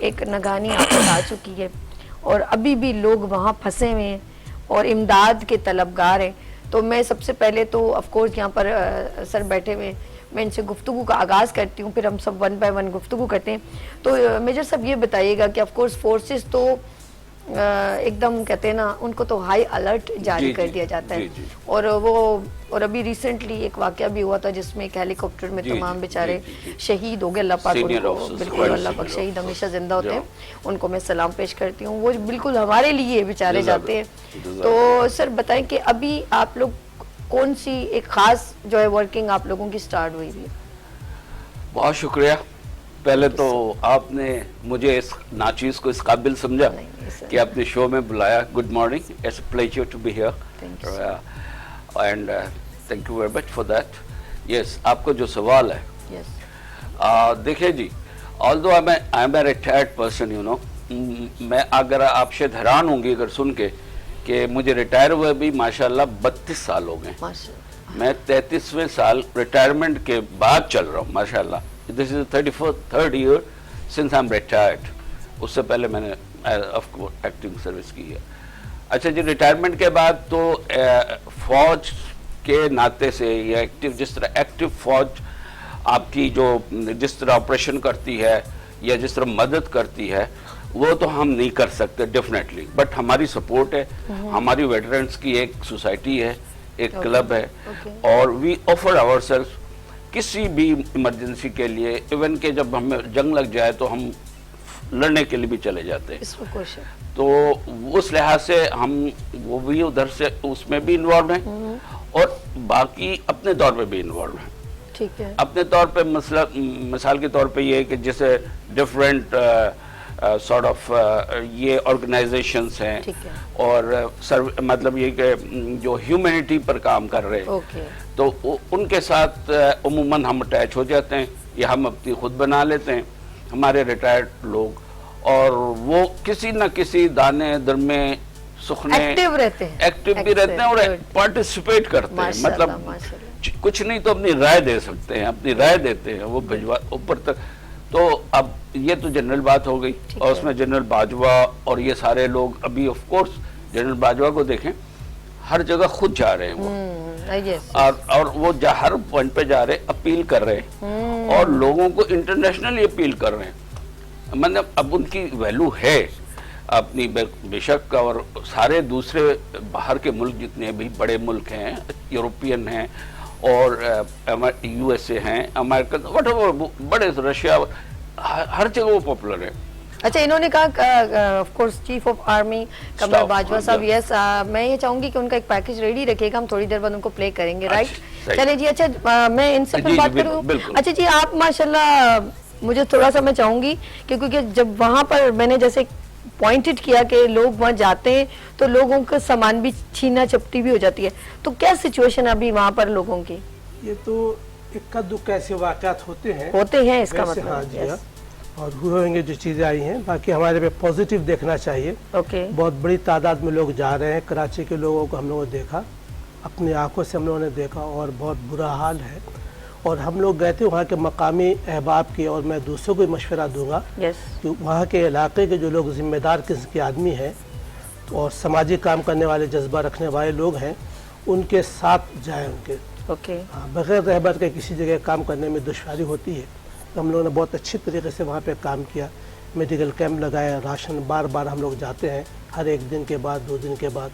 ایک نگانی آفت آ چکی ہے اور ابھی بھی لوگ وہاں پھنسے ہوئے ہیں اور امداد کے طلبگار ہیں. تو میں سب سے پہلے تو آف کورس یہاں پر سر بیٹھے ہوئے میں ان سے گفتگو کا آغاز کرتی ہوں, پھر ہم سب ون بائی ون گفتگو کرتے ہیں. تو میجر صاحب یہ بتائیے گا کہ آف کورس فورسز تو ایک دم کہتے ہیں نا ان کو تو ہائی الرٹ جاری کر دیا جاتا ہے, اور وہ اور ابھی ریسنٹلی ایک واقعہ بھی ہوا تھا جس میں ایک ہیلی کاپٹر میں تمام بیچارے شہید ہو گئے, اللہ پاک ان کو بالکل اللہ پاک شہید ہمیشہ زندہ ہوتے ہیں, ان کو میں سلام پیش کرتی ہوں, وہ بالکل ہمارے لیے بیچارے جاتے ہیں. تو سر بتائیں کہ ابھی آپ لوگ کون سی ایک خاص جو ہے ورکنگ آپ لوگوں کی سٹارٹ ہوئی بھی؟ بہت شکریہ. پہلے تو آپ نے مجھے اس ناچیز کو اس قابل سمجھا کہ اپنے شو میں بلایا. Good morning, it's a pleasure to be here and thank you very much for that. Yes, آپ کو جو سوال ہے, دیکھیں جی, although I am a retired person, you know, میں اگر آپ شاید حیران ہوں گی اگر سن کے کہ مجھے ریٹائر ہوئے بھی ماشاءاللہ 32 سال ہو گئے. میں 33ویں سال ریٹائرمنٹ کے بعد چل رہا ہوں ماشاءاللہ. This is the 33rd year since I'm retired. اس سے پہلے میں نے ایکٹنگ سروس کی ہے. اچھا جی, ریٹائرمنٹ کے بعد تو فوج کے ناطے سے یا ایکٹیو, جس طرح ایکٹیو فوج آپ کی جو جس طرح آپریشن کرتی ہے یا جس طرح مدد کرتی ہے وہ تو ہم نہیں کر سکتے ڈیفینیٹلی, بٹ ہماری سپورٹ ہے. ہماری ویٹرنس کی ایک سوسائٹی ہے, ایک کلب ہے, اور وی آفر آور سیلف کسی بھی ایمرجنسی کے لیے, ایون کہ جب ہمیں جنگ لگ جائے تو ہم لڑنے کے لیے بھی چلے جاتے ہیں. تو اس لحاظ سے ہم وہ بھی ادھر سے اس میں بھی انوالو ہیں اور باقی اپنے طور پہ بھی انوالو ہیں. ٹھیک ہے, اپنے طور پہ مثال کے طور پہ یہ ہے کہ جیسے ڈفرینٹ سارٹ آف یہ آرگنائزیشنس ہیں اور مطلب یہ کہ جو ہیومینٹی پر کام کر رہے ہیں, تو ان کے ساتھ عموماً ہم اٹیچ ہو جاتے ہیں یا ہم اپنی خود بنا لیتے ہیں ہمارے ریٹائرڈ لوگ, اور وہ کسی نہ کسی دانے در میں سخنے ایکٹیو بھی رہتے ہیں اور پارٹیسپیٹ کرتے ہیں. مطلب کچھ نہیں تو اپنی رائے دے سکتے ہیں, اپنی رائے دیتے ہیں وہ بھجوا اوپر تک. تو اب یہ تو جنرل بات ہو گئی, اور اس میں جنرل باجوہ اور یہ سارے لوگ ابھی آف کورس جنرل باجوہ کو دیکھیں ہر جگہ خود جا رہے ہیں وہ, اور وہ ہر پوائنٹ پہ جا رہے ہیں, اپیل کر رہے ہیں اور لوگوں کو انٹرنیشنلی اپیل کر رہے ہیں. مطلب اب ان کی ویلو ہے اپنی بے شک, اور سارے دوسرے باہر کے ملک جتنے بھی بڑے ملک ہیں, یورپین ہیں اور یو ایس اے ہیں, امریکن وٹ ایور, بڑے رشیا, ہر جگہ وہ پاپولر ہے. اچھا, انہوں نے کہا of course chief of army Qamar Bajwa صاحب, یس, میں یہ چاہوں گی کہ ان کا ایک پیکج ریڈی رکھے گا, ہم تھوڑی دیر بعد ان کو پلے کریں گے, رائٹ؟ چلیں جی. اچھا, میں ان سے پھر بات کروں. اچھا جی, آپ ماشاءاللہ مجھے تھوڑا سا میں چاہوں گی کہ کیونکہ جب وہاں پر میں نے جیسے پوائنٹڈ کیا کہ لوگ وہاں جاتے ہیں تو لوگوں کا سامان بھی چھینا چپٹی بھی ہو جاتی ہے, تو کیا سچویشن ابھی وہاں پر لوگوں کی؟ یہ تو اکا دکا ایسے واقعات ہوتے ہیں اس کا مطلب. ہاں جی, اور ہوئیں گے جو چیزیں آئی ہیں, باقی ہمارے پہ پازیٹیو دیکھنا چاہیے. بہت بڑی تعداد میں لوگ جا رہے ہیں. کراچی کے لوگوں کو ہم لوگوں نے دیکھا, اپنی آنکھوں سے ہم لوگوں نے دیکھا, اور بہت برا حال ہے. اور ہم لوگ گئے تھے وہاں کے مقامی احباب کی, اور میں دوسروں کو مشورہ دوں گا کہ وہاں کے علاقے کے جو لوگ ذمہ دار قسم کے آدمی ہیں اور سماجی کام کرنے والے جذبہ رکھنے والے لوگ ہیں, ان کے ساتھ جائیں. ان کے بغیر رہبر کے کسی جگہ کام کرنے میں دشواری ہوتی ہے. تو ہم لوگوں نے بہت اچھی طریقے سے وہاں پہ کام کیا, میڈیکل کیمپ لگایا, راشن بار بار ہم لوگ جاتے ہیں ہر 1 دن کے بعد 2 دن کے بعد.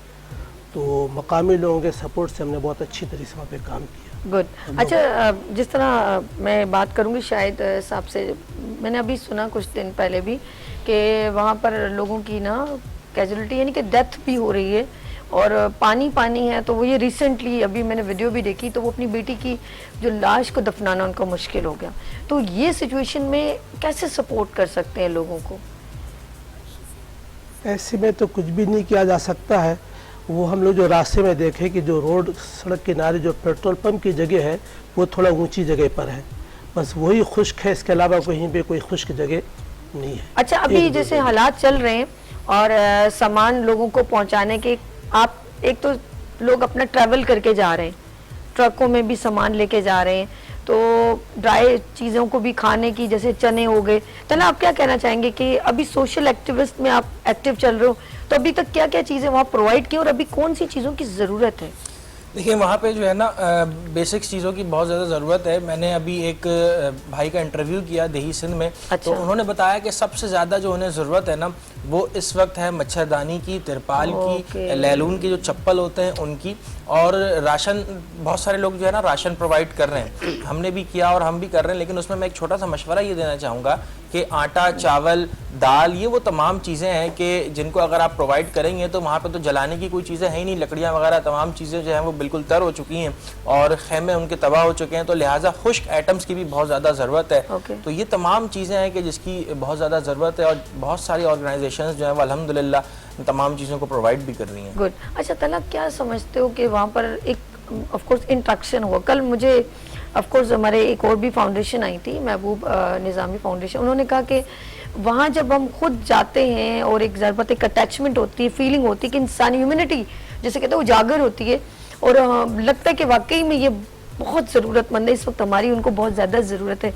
تو مقامی لوگوں کے سپورٹ سے ہم نے بہت اچھی طریقے سے وہاں پہ کام کیا. گڈ. اچھا, جس طرح میں بات کروں گی شاید صاحب سے, میں نے ابھی سنا کچھ دن پہلے بھی کہ وہاں پر لوگوں کی نا کیجولیٹی یعنی کہ ڈیتھ بھی ہو رہی ہے, اور پانی ہے. تو وہ یہ ریسنٹلی ابھی میں نے ویڈیو بھی دیکھی, تو وہ اپنی بیٹی کی جو لاش کو دفنانا ان کو مشکل ہو گیا. تو یہ سچویشن میں کیسے سپورٹ کر سکتے ہیں لوگوں کو؟ ایسے میں تو کچھ بھی نہیں کیا جا سکتا ہے. وہ ہم لوگ جو راستے میں دیکھے کہ جو روڈ سڑک کنارے جو پیٹرول پمپ کی جگہ ہے وہ تھوڑا اونچی جگہ پر ہے, بس وہی خشک ہے, اس کے علاوہ کہیں پہ کوئی خشک جگہ نہیں ہے. اچھا, ابھی جیسے حالات چل رہے ہیں اور سامان لوگوں کو پہنچانے کے, آپ ایک تو لوگ اپنا ٹریول کر کے جا رہے ہیں, ٹرکوں میں بھی سامان لے کے جا رہے ہیں, تو ڈرائی چیزوں کو بھی کھانے کی, جیسے چنے ہو گئے. تلا آپ کیا کہنا چاہیں گے کہ ابھی سوشل ایکٹیوسٹ میں آپ ایکٹیو چل رہے ہو, تو ابھی تک کیا کیا چیزیں وہاں پرووائڈ کی اور ابھی کون سی چیزوں کی ضرورت ہے؟ دیکھیے وہاں پہ جو ہے نا بیسکس چیزوں کی بہت زیادہ ضرورت ہے. میں نے ابھی ایک بھائی کا انٹرویو کیا دیہی سندھ میں, تو انہوں نے بتایا کہ سب سے زیادہ جو انہیں ضرورت ہے نا وہ اس وقت ہے مچھردانی کی, ترپال کی, لیلون کے جو چپل ہوتے ہیں ان کی, اور راشن. بہت سارے لوگ جو ہے نا راشن پرووائڈ کر رہے ہیں, ہم نے بھی کیا اور ہم بھی کر رہے ہیں, لیکن اس میں ایک چھوٹا سا مشورہ یہ دینا چاہوں گا کہ آٹا, چاول, دال, یہ وہ تمام چیزیں ہیں کہ جن کو اگر آپ پرووائڈ کریں گے تو وہاں پہ تو جلانے کی کوئی چیزیں ہیں ہی نہیں, لکڑیاں وغیرہ تمام چیزیں جو ہیں وہ بالکل تر ہو چکی ہیں اور خیمے ان کے تباہ ہو چکے ہیں, تو لہٰذا خشک آئٹمس کی بھی بہت زیادہ ضرورت ہے. تو یہ تمام چیزیں ہیں کہ جس کی بہت زیادہ ضرورت ہے, اور بہت ساری آرگنائزیشنز جو ہیں وہ الحمدللہ تمام چیزوں کو پرووائڈ بھی کر رہی ہیں. گڈ. اچھا تلا, کیا سمجھتے ہو کہ وہاں پر ایک آف کورس انٹریکشن ہوا؟ کل مجھے آف کورس ہمارے ایک اور بھی فاؤنڈیشن آئی تھی, محبوب نظامی فاؤنڈیشن, انہوں نے کہا کہ وہاں جب ہم خود جاتے ہیں اور ایک ضرورت, ایک اٹیچمنٹ ہوتی ہے, فیلنگ ہوتی ہے کہ انسانی ہیومینٹی جیسے کہتے ہیں اجاگر ہوتی ہے, اور لگتا ہے کہ واقعی میں یہ بہت ضرورت مند ہے اس وقت, ہماری ان کو بہت زیادہ ضرورت ہے.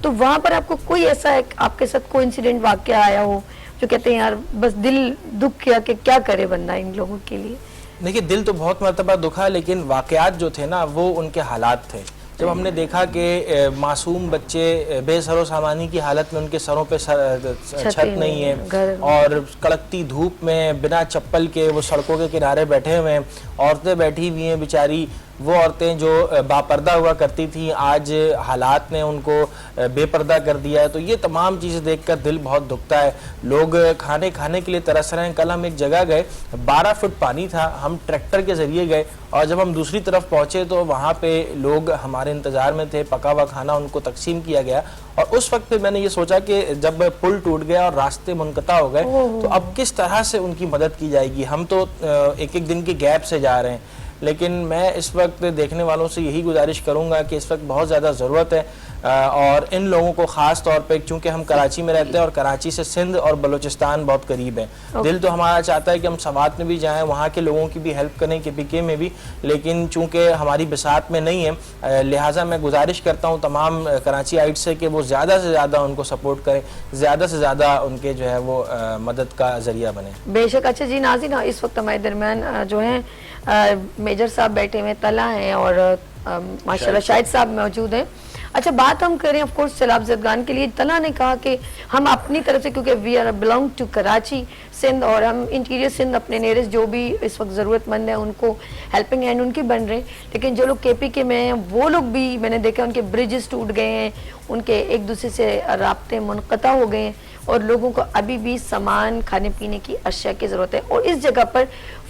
تو وہاں پر آپ کو کوئی ایسا آپ کے ساتھ کوئی انسیڈنٹ واقعہ آیا ہو جو کہتے ہیں یار بس دل دکھ کیا کہ کیا کرے بندہ ان لوگوں کے لیے؟ دیکھیے دل تو بہت مرتبہ دکھا, لیکن واقعات جو تھے نا وہ ان کے حالات تھے. جب ہم نے دیکھا کہ معصوم بچے بے سر و سامانی کی حالت میں, ان کے سروں پہ چھت نہیں ہے, اور کڑکتی دھوپ میں بنا چپل کے وہ سڑکوں کے کنارے بیٹھے ہوئے ہیں, عورتیں بیٹھی ہوئی ہیں بیچاری, وہ عورتیں جو باپردہ ہوا کرتی تھیں آج حالات نے ان کو بے پردہ کر دیا ہے. تو یہ تمام چیزیں دیکھ کر دل بہت دکھتا ہے. لوگ کھانے کے لیے ترس رہے ہیں. کل ہم ایک جگہ گئے, 12 فٹ پانی تھا, ہم ٹریکٹر کے ذریعے گئے, اور جب ہم دوسری طرف پہنچے تو وہاں پہ لوگ ہمارے انتظار میں تھے, پکا ہوا کھانا ان کو تقسیم کیا گیا. اور اس وقت پہ میں نے یہ سوچا کہ جب پل ٹوٹ گیا اور راستے منقطع ہو گئے تو اب کس طرح سے ان کی مدد کی جائے گی. ہم تو ایک دن کے گیپ سے جا رہے ہیں, لیکن میں اس وقت دیکھنے والوں سے یہی گزارش کروں گا کہ اس وقت بہت زیادہ ضرورت ہے, اور ان لوگوں کو خاص طور پہ, چونکہ ہم کراچی میں رہتے ہیں اور کراچی سے سندھ اور بلوچستان بہت قریب ہے, دل تو ہمارا چاہتا ہے کہ ہم سوات میں بھی جائیں, وہاں کے لوگوں کی بھی ہیلپ کریں, KPK میں بھی, لیکن چونکہ ہماری بساط میں نہیں ہے, لہٰذا میں گزارش کرتا ہوں تمام کراچی آئٹ سے کہ وہ زیادہ سے زیادہ ان کو سپورٹ کریں, زیادہ سے زیادہ ان کے جو ہے وہ مدد کا ذریعہ بنیں. بے شک. اچھا جی ناظرین, اس وقت ہمارے درمیان جو ہیں میجر صاحب بیٹھے ہوئے, تلا ہیں, اور ماشاءاللہ شاہد صاحب موجود ہیں. اچھا بات ہم کریں آف کورس سیلاب زدگان کے لیے. تلا نے کہا کہ ہم اپنی طرف سے, کیونکہ we are belong to Karachi Sindh, اور ہم انٹیریئر سندھ اپنے نیرسٹ جو بھی اس وقت ضرورت مند ہیں ان کو ہیلپنگ ہینڈ ان کی بن رہے ہیں, لیکن جو لوگ KPK میں ہیں وہ لوگ بھی میں نے دیکھا ان کے بریجز ٹوٹ گئے ہیں, ان کے ایک دوسرے سے رابطے منقطع ہو گئے ہیں, اور لوگوں کو ابھی بھی سامان, کھانے پینے کی اشیاء کی ضرورت ہے. اور اس جگہ پر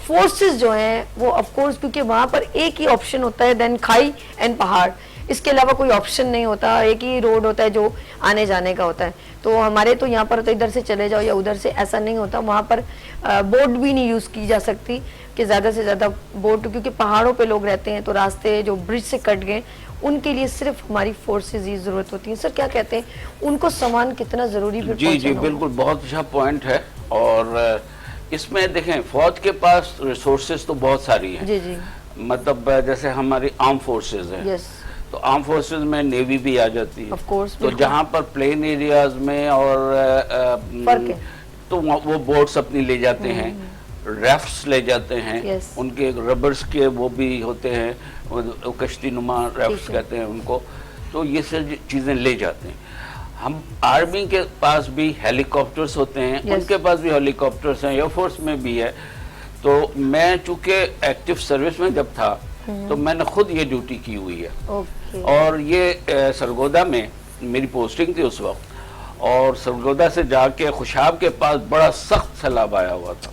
فورسز جو ہیں وہ آف کورس, کیونکہ وہاں پر ایک ہی آپشن ہوتا ہے, دین کھائی اینڈ پہاڑ, اس کے علاوہ کوئی آپشن نہیں ہوتا, ایک ہی روڈ ہوتا ہے جو آنے جانے کا ہوتا ہے. تو ہمارے تو یہاں پر تو ادھر سے چلے جاؤ یا ادھر سے, ایسا نہیں ہوتا. وہاں پر بوٹ بھی نہیں یوز کی جا سکتی کہ زیادہ سے زیادہ بوٹ, کیونکہ پہاڑوں پہ لوگ رہتے ہیں, تو راستے جو برج سے کٹ گئے ان کے لیے صرف ہماری فورسز ہی ضرورت ہوتی ہیں. سر کیا کہتے ہیں, ان کو سامان کتنا ضروری پھر جی جی بالکل, بہت اچھا پوائنٹ ہے. اور اس میں دیکھیں فوج کے پاس ریسورسز تو بہت ساری ہیں, جی جی, مطلب جیسے ہماری آرم فورسز ہیں, تو آرم فورسز میں نیوی بھی آ جاتی ہے, تو جہاں پر پلین ایریاز میں اور تو وہ بوٹس اپنی لے جاتے ہیں, ریفٹس لے جاتے ہیں, ان کے ربرز کے وہ بھی ہوتے ہیں, کشتی نما ریفٹس کہتے ہیں ان کو, تو یہ سب چیزیں لے جاتے ہیں. ہم آرمی کے پاس بھی ہیلی کاپٹرز ہوتے ہیں, ان کے پاس بھی ہیلی کاپٹرز ہیں, ایئر فورس میں بھی ہے. تو میں چونکہ ایکٹیو سروس میں جب تھا تو میں نے خود یہ ڈیوٹی کی ہوئی ہے, اور یہ سرگودا میں میری پوسٹنگ تھی اس وقت, اور سرگودا سے جا کے خوشاب کے پاس بڑا سخت سیلاب آیا ہوا تھا.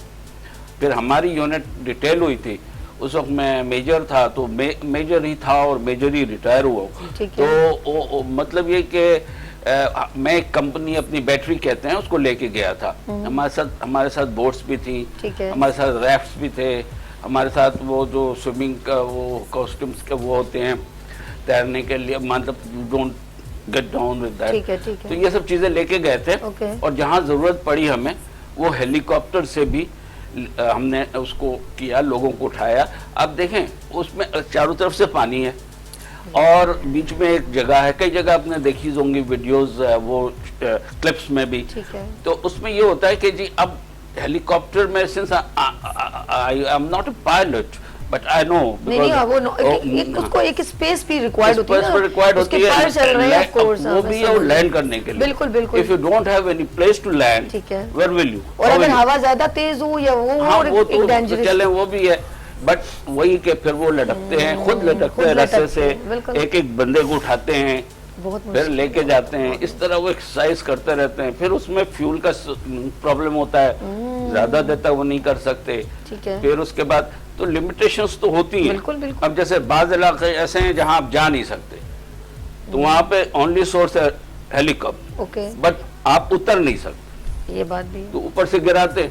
پھر ہماری یونٹ ڈیٹیل ہوئی تھی, اس وقت میں میجر تھا, تو میجر ہی تھا اور میجر ہی ریٹائر ہوا. تو مطلب یہ کہ میں ایک کمپنی اپنی بیٹری کہتے ہیں اس کو لے کے گیا تھا, ہمارے ساتھ بوٹس بھی تھی, ہمارے ساتھ ریفٹس بھی تھے, ہمارے ساتھ وہ جو سوئمنگ کا وہ کاسٹیومز کے وہ ہوتے ہیں تیرنے کے لیے, مطلب don't get down with that, تو یہ سب چیزیں لے کے گئے تھے. اور جہاں ضرورت پڑی ہمیں وہ ہیلی کاپٹر سے بھی ہم نے اس کو کیا, لوگوں کو اٹھایا. اب دیکھیں اس میں چاروں طرف سے پانی ہے, اور بیچ میں ایک جگہ ہے, کئی جگہ آپ نے دیکھی ہوں گی ویڈیوز وہ کلپس میں بھی, تو اس میں یہ ہوتا ہے کہ جی اب ہیلی کاپٹر میں since I am not a pilot but I know اس کو ایک اسپیس بھی ریکوائرڈ ہوتی ہے, وہ بھی ہے لینڈ کرنے کے لیے. بالکل بالکل. If you don't have any place to land, where will you? اور اگر ہوا زیادہ تیز ہو یا وہ ڈینجرس, چلیں وہ بھی ہے, بٹ وہی کہ پھر وہ لٹکتے ہیں, خود لٹکتے ہیں رسے سے, ایک ایک بندے کو اٹھاتے ہیں, پھر لے کے جاتے ہیں, اس طرح وہ ایکسرسائز کرتے رہتے ہیں. پھر اس میں فیول کا پرابلم ہوتا ہے, زیادہ دیتا وہ نہیں کر سکتے. پھر اس کے بعد تو لمیٹیشنز تو ہوتی ہیں. اب جیسے بعض علاقے ایسے ہیں جہاں آپ جا نہیں سکتے, تو وہاں پہ اونلی سورس ہے ہیلی کاپٹر, بٹ آپ اتر نہیں سکتے, یہ بات بھی تو اوپر سے گراتے,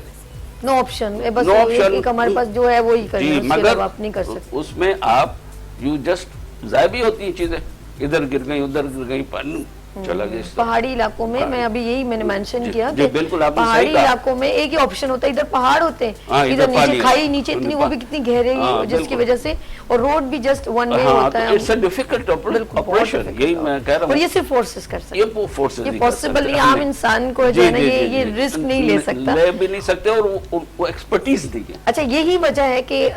نو آپشن, بس ایک ہمارے پاس جو ہے وہی کرنا, اس کے علاوہ آپ نہیں کر سکتے. اس میں آپ یو جسٹ ضائع بھی ہوتی ہیں چیزیں, ادھر گر گئی ادھر گر گئی, پانی چلا گیا. پہاڑی علاقوں میں میں ابھی یہی میں نے مینشن کیا کہ پہاڑی علاقوں میں ایک ہی آپشن ہوتا ہے, ادھر پہاڑ ہوتے ہیں, ادھر نیچے کھائی نیچے اتنی, وہ بھی کتنی گہرے, جس کی وجہ سے, اور روڈ بھی جسٹ ون وے ہوتا ہے. اٹس اے ڈیفیکلٹ آپریشن, یہی میں کہہ رہا ہوں. اور یہ صرف فورسز کر سکتے ہیں, یہ فورسز یہ پاسبل نہیں, عام انسان کو جو ہے نا یہ رسک نہیں لے سکتا, لے بھی نہیں سکتے, اور وہ ایکسپرٹیز نہیں ہے. اچھا یہی وجہ ہے کہ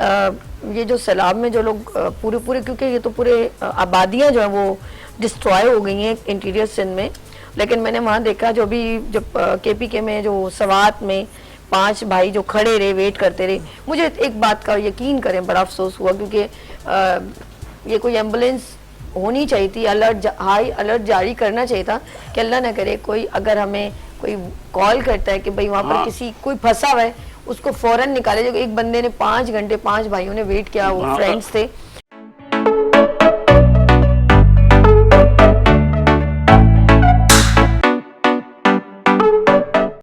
یہ جو سیلاب میں جو لوگ پورے کیونکہ یہ تو پورے آبادیاں جو ہیں وہ ڈسٹرائے ہو گئی ہیں انٹیریئر سندھ میں, لیکن میں نے وہاں دیکھا جو بھی جب کے پی کے میں جو سوات میں 5 بھائی جو کھڑے رہے ویٹ کرتے رہے, مجھے ایک بات کا یقین کریں بڑا افسوس ہوا, کیونکہ یہ کوئی ایمبولینس ہونی چاہیے تھی, ہائی الرٹ جاری کرنا چاہیے تھا کہ اللہ نہ کرے کوئی اگر ہمیں کوئی کال کرتا ہے کہ بھئی وہاں پر کسی کوئی پھنسا ہوا ہے, اس کو فوراً نکالے. جو ایک بندے نے 5 گھنٹے 5 بھائیوں نے ویٹ کیا, وہ فرینڈز تھے,